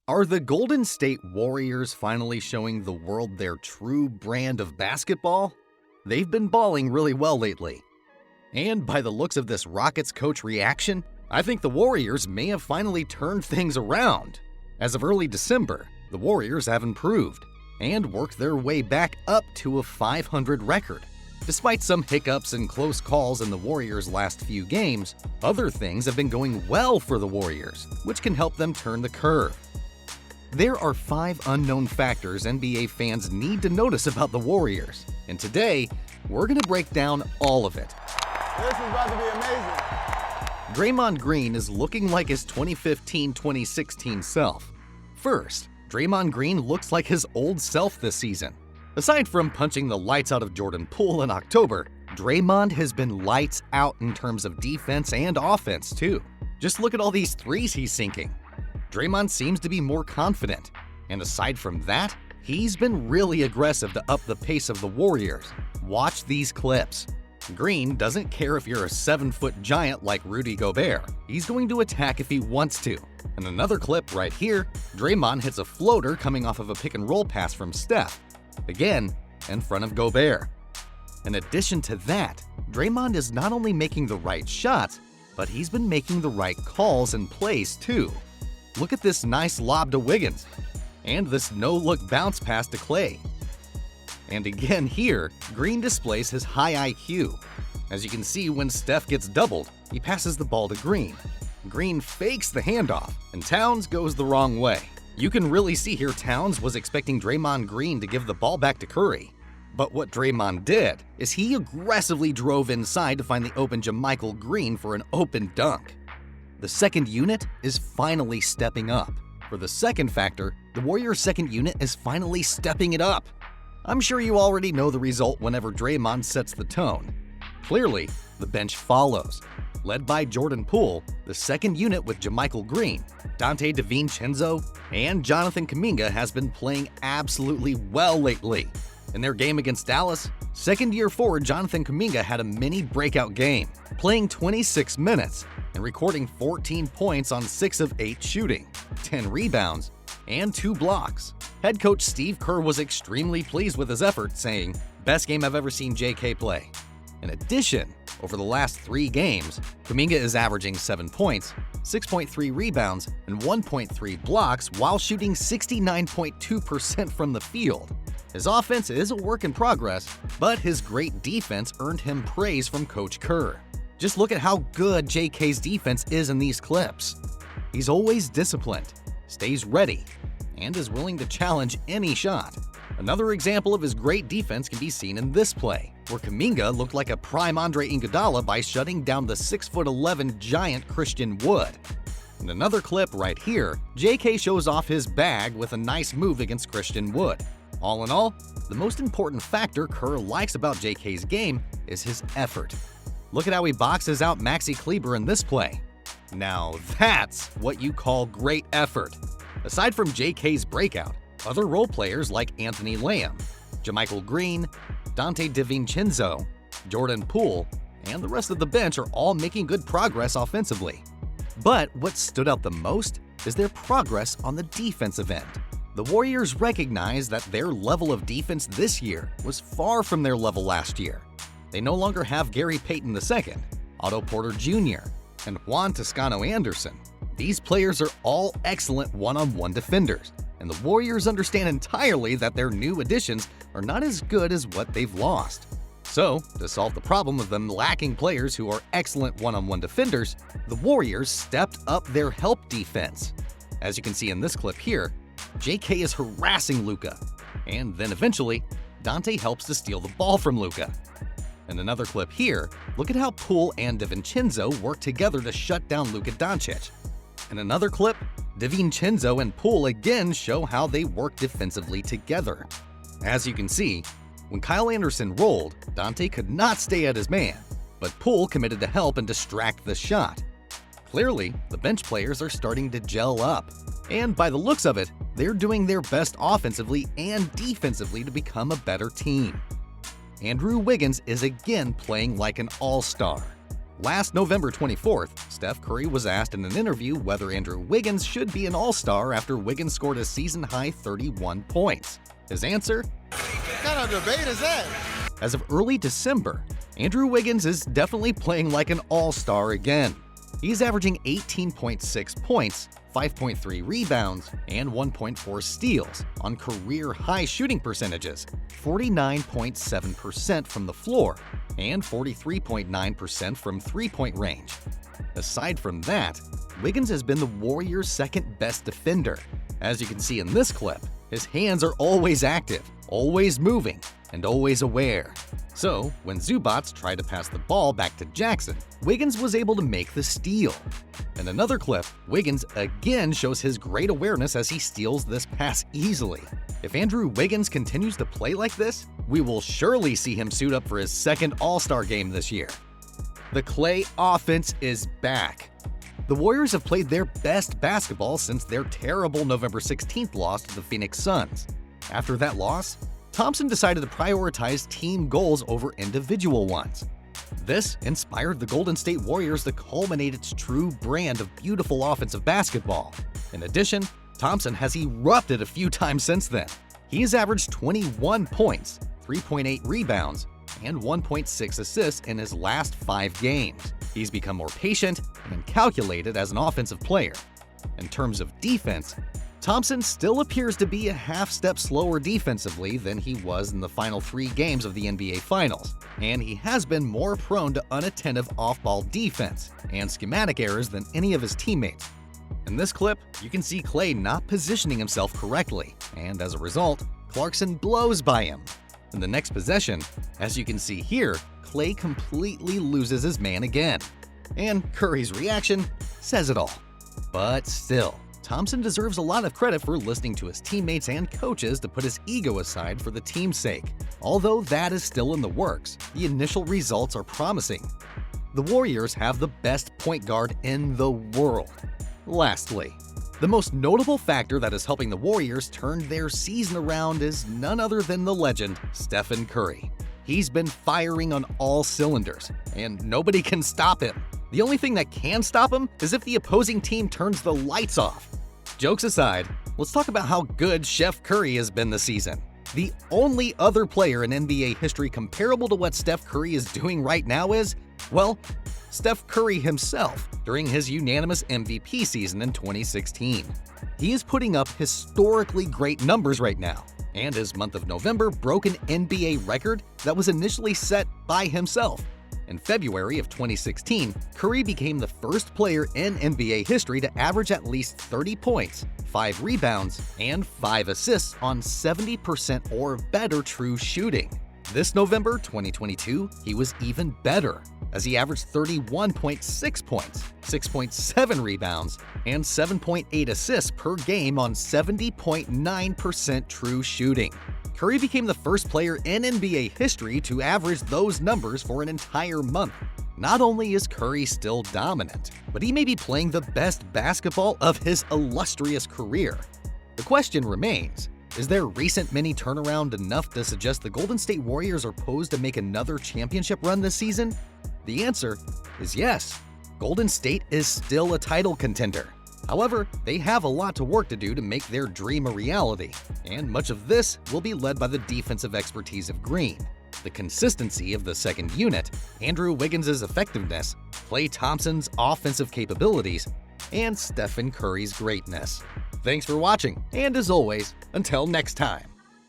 Are the Golden State Warriors finally showing the world their true brand of basketball? They've been balling really well lately. And by the looks of this Rockets coach reaction, I think the Warriors may have finally turned things around. As of early December, the Warriors have improved and worked their way back up to a 500 record. Despite some hiccups and close calls in the Warriors' last few games, other things have been going well for the Warriors, which can help them turn the curve. There are 5 unknown factors NBA fans need to notice about the Warriors, and today, we're going to break down all of it. This is about to be amazing. Draymond Green is looking like his 2015-2016 self. First, Draymond Green looks like his old self this season. Aside from punching the lights out of Jordan Poole in October, Draymond has been lights out in terms of defense and offense, too. Just look at all these threes he's sinking. Draymond seems to be more confident, and aside from that, he's been really aggressive to up the pace of the Warriors. Watch these clips. Green doesn't care if you're a 7-foot giant like Rudy Gobert. He's going to attack if he wants to. In another clip right here, Draymond hits a floater coming off of a pick-and-roll pass from Steph. Again, in front of Gobert. In addition to that, Draymond is not only making the right shots, but he's been making the right calls and plays too. Look at this nice lob to Wiggins, and this no-look bounce pass to Clay. And again here, Green displays his high IQ. As you can see, when Steph gets doubled, he passes the ball to Green. Green fakes the handoff, and Towns goes the wrong way. You can really see here Towns was expecting Draymond Green to give the ball back to Curry. But what Draymond did is he aggressively drove inside to find the open Jamychal Green for an open dunk. The second unit is finally stepping up. For the second factor, the Warriors' second unit is finally stepping it up. I'm sure you already know the result whenever Draymond sets the tone. Clearly, the bench follows. Led by Jordan Poole, the second unit with Jamychal Green, Donte DiVincenzo, and Jonathan Kuminga has been playing absolutely well lately. In their game against Dallas, second-year forward Jonathan Kuminga had a mini breakout game, playing 26 minutes and recording 14 points on 6 of 8 shooting, 10 rebounds, and 2 blocks. Head coach Steve Kerr was extremely pleased with his effort, saying, "Best game I've ever seen JK play." In addition, over the last 3 games, Kuminga is averaging 7 points, 6.3 rebounds, and 1.3 blocks while shooting 69.2% from the field. His offense is a work in progress, but his great defense earned him praise from Coach Kerr. Just look at how good JK's defense is in these clips. He's always disciplined, stays ready, and is willing to challenge any shot. Another example of his great defense can be seen in this play, where Kuminga looked like a prime Andre Iguodala by shutting down the 6'11" giant Christian Wood. In another clip right here, JK shows off his bag with a nice move against Christian Wood. All in all, the most important factor Kerr likes about JK's game is his effort. Look at how he boxes out Maxi Kleber in this play. Now that's what you call great effort. Aside from JK's breakout, other role players like Anthony Lamb, Jamychal Green, Donte DiVincenzo, Jordan Poole, and the rest of the bench are all making good progress offensively. But what stood out the most is their progress on the defensive end. The Warriors recognize that their level of defense this year was far from their level last year. They no longer have Gary Payton II, Otto Porter Jr., and Juan Toscano-Anderson. These players are all excellent one-on-one defenders, and the Warriors understand entirely that their new additions are not as good as what they've lost. So, to solve the problem of them lacking players who are excellent one-on-one defenders, the Warriors stepped up their help defense. As you can see in this clip here, JK is harassing Luka, and then eventually, Donte helps to steal the ball from Luka. In another clip here, look at how Poole and DiVincenzo work together to shut down Luka Doncic. In another clip, DiVincenzo and Poole again show how they work defensively together. As you can see, when Kyle Anderson rolled, Donte could not stay at his man, but Poole committed to help and distract the shot. Clearly, the bench players are starting to gel up, and by the looks of it, they're doing their best offensively and defensively to become a better team. Andrew Wiggins is again playing like an all-star. Last November 24th, Steph Curry was asked in an interview whether Andrew Wiggins should be an All-Star after Wiggins scored a season-high 31 points. His answer? What kind of debate is that? As of early December, Andrew Wiggins is definitely playing like an All-Star again. He's averaging 18.6 points, 5.3 rebounds, and 1.4 steals on career-high shooting percentages, 49.7% from the floor and 43.9% from three-point range. Aside from that, Wiggins has been the Warriors' second-best defender. As you can see in this clip, his hands are always active, always moving, and always aware. So, when Zubats tried to pass the ball back to Jackson, Wiggins was able to make the steal. In another clip, Wiggins again shows his great awareness as he steals this pass easily. If Andrew Wiggins continues to play like this, we will surely see him suit up for his second All-Star game this year. The Klay offense is back. The Warriors have played their best basketball since their terrible November 16th loss to the Phoenix Suns. After that loss, Thompson decided to prioritize team goals over individual ones. This inspired the Golden State Warriors to culminate its true brand of beautiful offensive basketball. In addition, Thompson has erupted a few times since then. He has averaged 21 points, 3.8 rebounds, and 1.6 assists in his last 5 games. He's become more patient and calculated as an offensive player. In terms of defense, Thompson still appears to be a half-step slower defensively than he was in the final 3 games of the NBA Finals, and he has been more prone to unattentive off-ball defense and schematic errors than any of his teammates. In this clip, you can see Klay not positioning himself correctly, and as a result, Clarkson blows by him. In the next possession, as you can see here, Klay completely loses his man again. And Curry's reaction says it all. But still, Thompson deserves a lot of credit for listening to his teammates and coaches to put his ego aside for the team's sake. Although that is still in the works, the initial results are promising. The Warriors have the best point guard in the world. Lastly, the most notable factor that is helping the Warriors turn their season around is none other than the legend, Stephen Curry. He's been firing on all cylinders, and nobody can stop him. The only thing that can stop him is if the opposing team turns the lights off. Jokes aside, let's talk about how good Chef Curry has been this season. The only other player in NBA history comparable to what Steph Curry is doing right now is, well, Steph Curry himself during his unanimous MVP season in 2016. He is putting up historically great numbers right now, and his month of November broke an NBA record that was initially set by himself. In February of 2016, Curry became the first player in NBA history to average at least 30 points, 5 rebounds, and 5 assists on 70% or better true shooting. This November 2022, he was even better, as he averaged 31.6 points, 6.7 rebounds, and 7.8 assists per game on 70.9% true shooting. Curry became the first player in NBA history to average those numbers for an entire month. Not only is Curry still dominant, but he may be playing the best basketball of his illustrious career. The question remains, is their recent mini turnaround enough to suggest the Golden State Warriors are posed to make another championship run this season? The answer is yes. Golden State is still a title contender. However, they have a lot to work to do to make their dream a reality, and much of this will be led by the defensive expertise of Green, the consistency of the second unit, Andrew Wiggins' effectiveness, Klay Thompson's offensive capabilities, and Stephen Curry's greatness. Thanks for watching, and as always, until next time.